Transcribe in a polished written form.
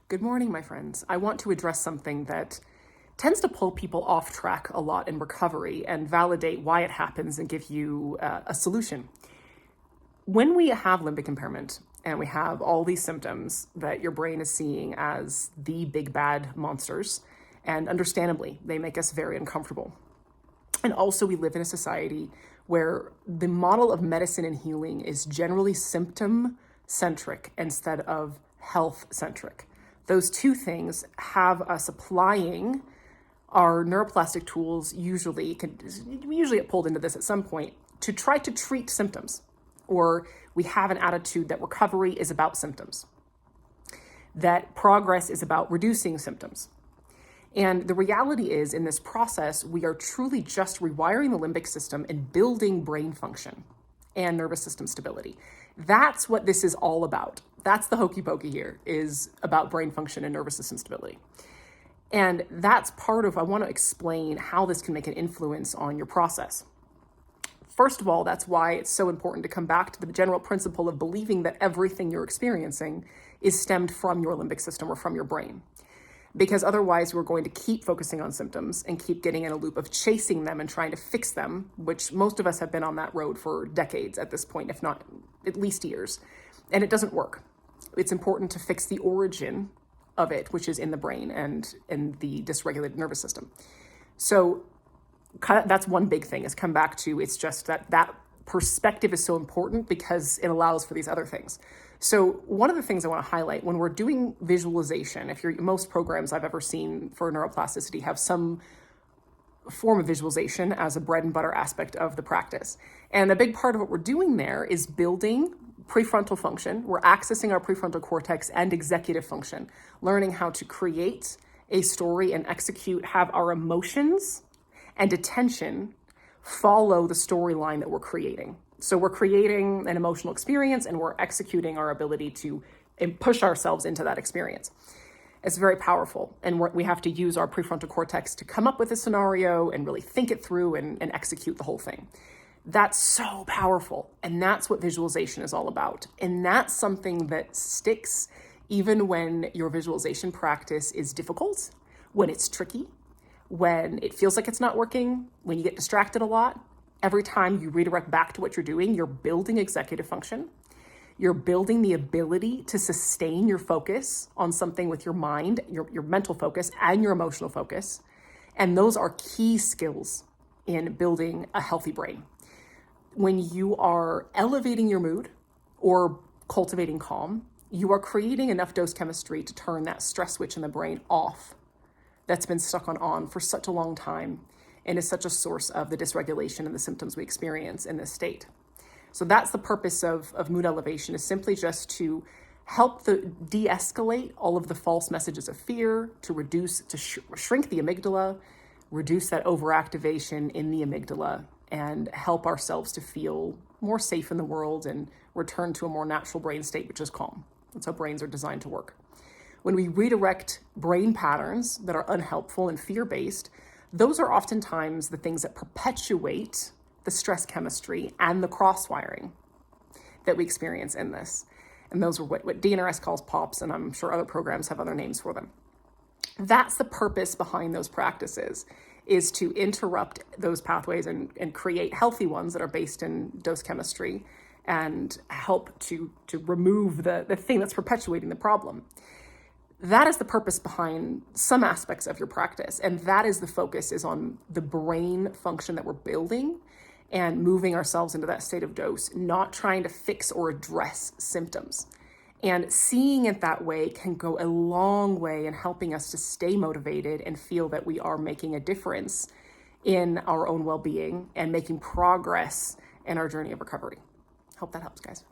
Good morning, my friends. I want to address something that tends to pull people off track a lot in recovery and validate why it happens and give you a solution. When we have limbic impairment and we have all these symptoms that your brain is seeing as the big bad monsters, and understandably, they make us very uncomfortable. And also, we live in a society where the model of medicine and healing is generally symptom centric instead of health centric. Those two things have us applying our neuroplastic tools, we usually get pulled into this at some point, to try to treat symptoms. Or we have an attitude that recovery is about symptoms, that progress is about reducing symptoms. And the reality is, in this process, we are truly just rewiring the limbic system and building brain function and nervous system stability. That's what this is all about. That's the hokey pokey here, is about brain function and nervous system stability. And that's part of, I want to explain how this can make an influence on your process. First of all, that's why it's so important to come back to the general principle of believing that everything you're experiencing is stemmed from your limbic system or from your brain. Because otherwise we're going to keep focusing on symptoms and keep getting in a loop of chasing them and trying to fix them, which most of us have been on that road for decades at this point, if not at least years. And it doesn't work. It's important to fix the origin of it, which is in the brain and in the dysregulated nervous system. So that's one big thing, is come back to, it's just that perspective is so important because it allows for these other things. So one of the things I want to highlight when we're doing visualization, most programs I've ever seen for neuroplasticity have some form of visualization as a bread and butter aspect of the practice. And a big part of what we're doing there is building prefrontal function. We're accessing our prefrontal cortex and executive function, learning how to create a story and execute, have our emotions and attention follow the storyline that we're creating. So we're creating an emotional experience and we're executing our ability to push ourselves into that experience. It's very powerful. And we have to use our prefrontal cortex to come up with a scenario and really think it through and execute the whole thing. That's so powerful. And that's what visualization is all about. And that's something that sticks even when your visualization practice is difficult, when it's tricky, when it feels like it's not working, when you get distracted a lot. Every time you redirect back to what you're doing, you're building executive function. You're building the ability to sustain your focus on something with your mind, your mental focus and your emotional focus. And those are key skills in building a healthy brain. When you are elevating your mood or cultivating calm, you are creating enough dose chemistry to turn that stress switch in the brain off that's been stuck on for such a long time and is such a source of the dysregulation and the symptoms we experience in this state. So that's the purpose of mood elevation, is simply just to help de-escalate all of the false messages of fear, to shrink the amygdala, reduce that overactivation in the amygdala, and help ourselves to feel more safe in the world and return to a more natural brain state, which is calm. That's how brains are designed to work. When we redirect brain patterns that are unhelpful and fear-based, those are oftentimes the things that perpetuate the stress chemistry and the cross-wiring that we experience in this. And those are what DNRS calls POPs, and I'm sure other programs have other names for them. That's the purpose behind those practices, is to interrupt those pathways and create healthy ones that are based in dose chemistry and help to remove the thing that's perpetuating the problem. That is the purpose behind some aspects of your practice. And that is the focus, is on the brain function that we're building and moving ourselves into that state of dose, not trying to fix or address symptoms. And seeing it that way can go a long way in helping us to stay motivated and feel that we are making a difference in our own well-being and making progress in our journey of recovery. Hope that helps, guys.